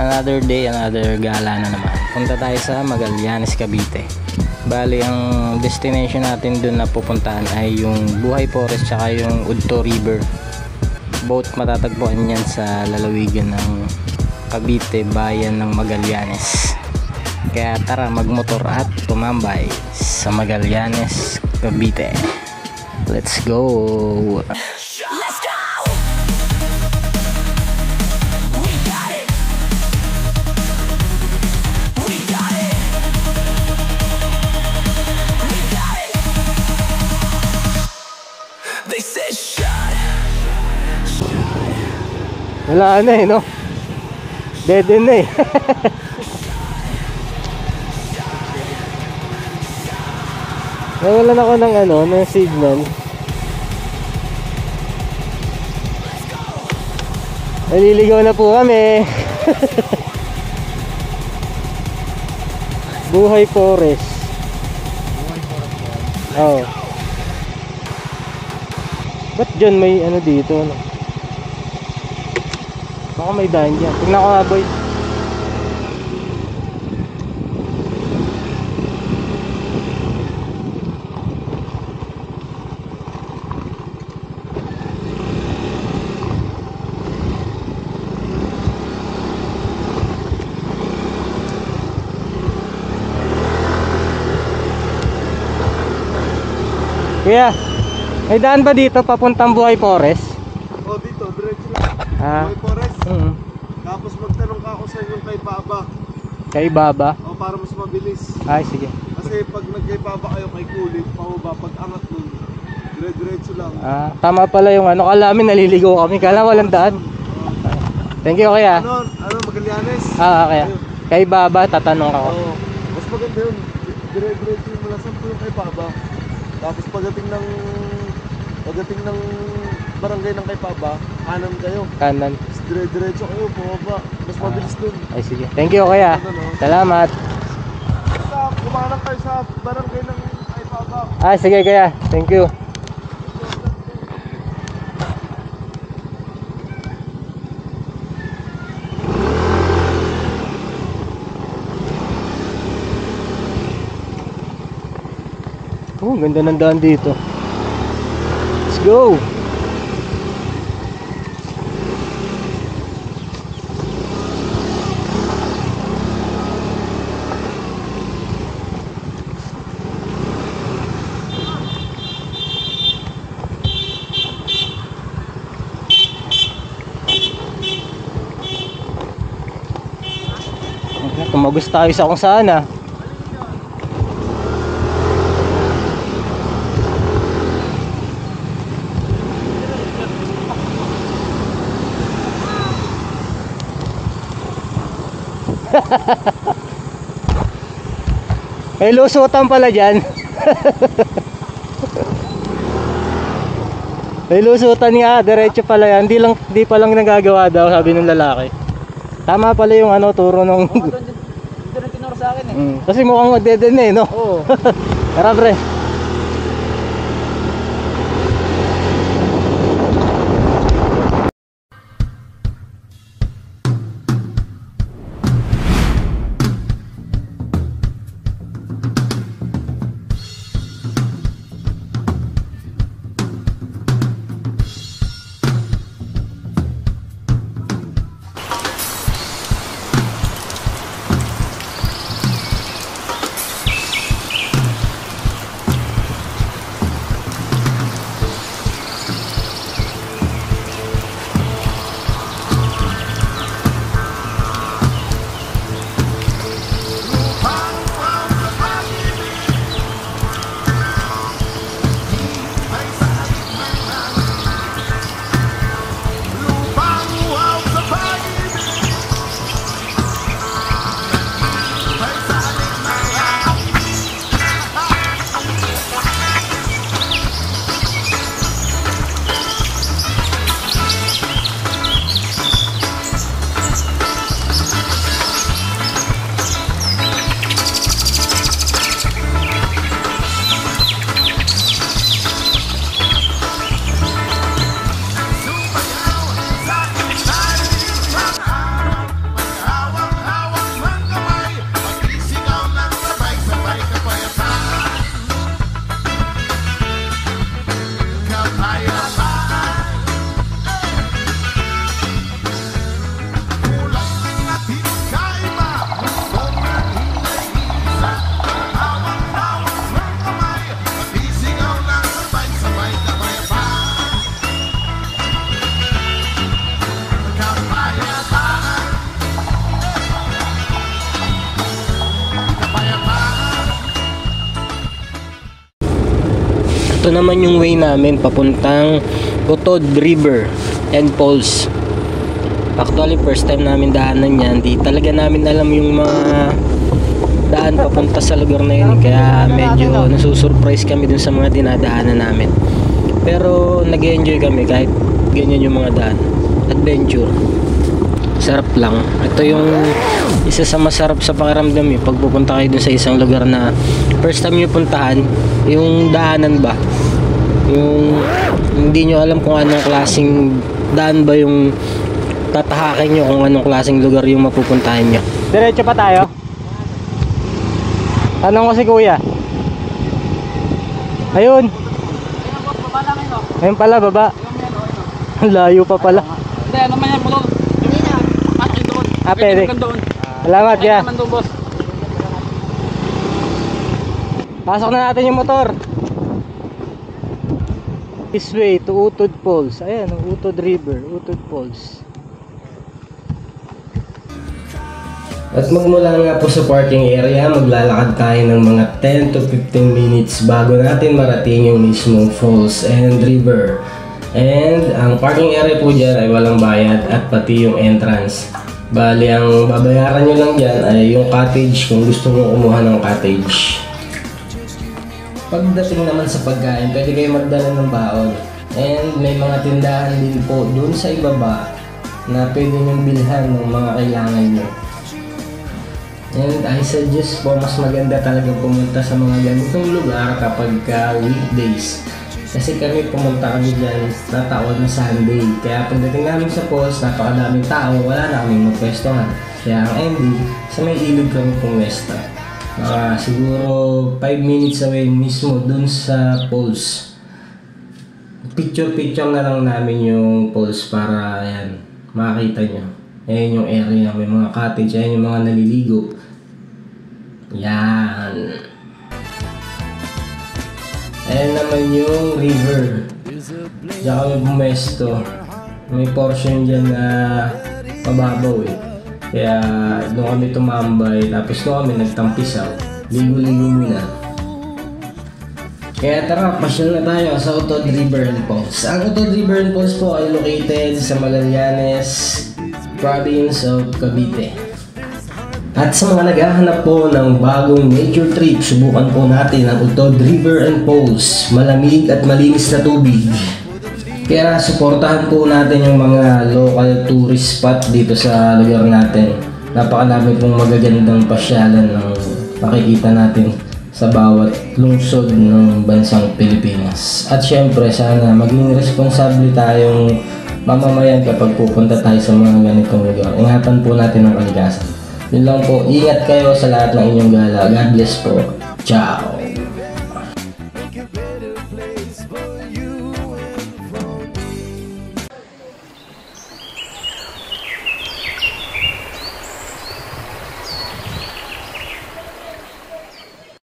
Another day, another gala na naman. Punta tayo sa Magallanes, Cavite. Bali, ang destination natin dun na pupuntahan ay yung Buhay Forest tsaka yung Udto River. Both matatagpuan yan sa lalawigan ng Cavite, bayan ng Magallanes. Kaya tara magmotor at tumambay sa Magallanes, Cavite. Let's go! Wala na eh, no? Dead end na eh. Nawalan ako ng ng signal. Naliligaw na po kami. Buhay Forest. Oh. Ba't dyan may dito, no? Baka may daan dyan. Tingnan ko nga, boy. Kuya, may daan ba dito papuntang Buhay Forest? Oh, dito, diretso lang. Buhay Forest. Tapos magtanong ka ako sa inyo kay Baba. Kay Baba? O, para mas mabilis. Ay, sige. Kasi pag nagkay Baba kayo kay Kulit, pababa, pag angat nun, diretso lang. Tama pala yung kala namin naliligaw kami, kala walang daan. Thank you, kuya. Magallanes? Kaya. Kay Baba, tatanong ako. Mas maganda yun. Diretso yung mula sa yung kay Baba. Tapos pagdating ng barangay ng kay Baba, kanan kayo. Kanan. Diretso kayo, pababa. Mas mabilis dun. Ay, sige. Thank you, kuya. Salamat. Kumanan kayo sa barangay ng kay Baba. Sige, kuya. Thank you. Oh, ganda ng daan dito. Let's go. Tumagos tayo sa kung saan May lusutan pala dyan. May lusutan nga, diretso pala yan. Di pa lang nagagawa daw, sabi ng lalaki. Tama pala yung turo nung Doon tinuro sa akin eh. Kasi mukhang magdeden no? Oo. Tara, pre. Ito naman yung way namin papuntang Utod River and Falls. Actually, first time namin daanan yan. Di talaga namin alam yung mga daan papunta sa lugar na yun. Kaya medyo nasusurprise kami dun sa mga dinadaanan namin. Pero nag-enjoy kami kahit ganyan yung mga daan. Adventure. Sarap lang. Ito yung isa sa masarap sa pakiramdam eh. Pag pupunta kayo dun sa isang lugar na first time nyo puntahan, yung daanan ba? Yung hindi nyo alam kung anong klaseng daan ba yung tatahakin nyo, kung anong klaseng lugar yung mapupuntahan nyo. Diretso pa tayo? Tanong ko si kuya. Ayun. Ayun pala, baba. Layo pa pala. Hindi, ano man yan, motor. Pwede. Salamat, ya. Pasok na natin yung motor. This way to Utod Falls. Ayan, Utod River, Utod Falls. At magmula nga po sa parking area, maglalakad tayo ng mga 10 to 15 minutes bago natin marating yung mismong falls and river. And ang parking area po dyan ay walang bayad at pati yung entrance. Bali, ang babayaran nyo lang dyan ay yung cottage kung gusto mong kumuha ng cottage. Pagdating naman sa pagkain, pwede kayo magdala ng baon. And may mga tindahan din po dun sa ibaba na pwede nyong bilhan ng mga kailangan nyo. And I suggest po mas maganda talaga pumunta sa mga ganitong lugar kapag weekdays. Kasi kami pumunta kami dyan na taon na Sunday. Kaya pagdating namin sa falls, napakadaming tao, wala na kaming magpwestohan. Kaya ang ending, sa may ilog kami pumwesta. Siguro 5 minutes away mismo dun sa falls. Picture na lang namin yung falls para ayan, makakita nyo. Ayan yung area, may mga cottage, ayan yung mga naliligo. Yan. Ayan naman yung river. Diyan kami bumesto. May portion dyan na mababaw eh. Kaya doon kami tumambay. Tapos doon kami nagtampisaw. Ligo-ligo muna. Kaya tara, pasyal na tayo sa Utod River and Falls. Ang Utod River and Falls po ay located sa Magallanes, province of Cavite. At sa mga naghahanap po ng bagong nature trip, subukan po natin ang Utod River and Falls. Malamig at malinis na tubig. Kaya suportahan po natin yung mga local tourist spot dito sa lugar natin. Napakadami pong magagandang pasyalan ng makikita natin sa bawat lungsod ng bansang Pilipinas. At syempre sana maging responsable tayong mamamayan kapag pupunta tayo sa mga ganitong lugar. Ingatan po natin ang kalikasan. Yun lang po, ingat kayo sa lahat ng inyong gala. God bless po. Ciao!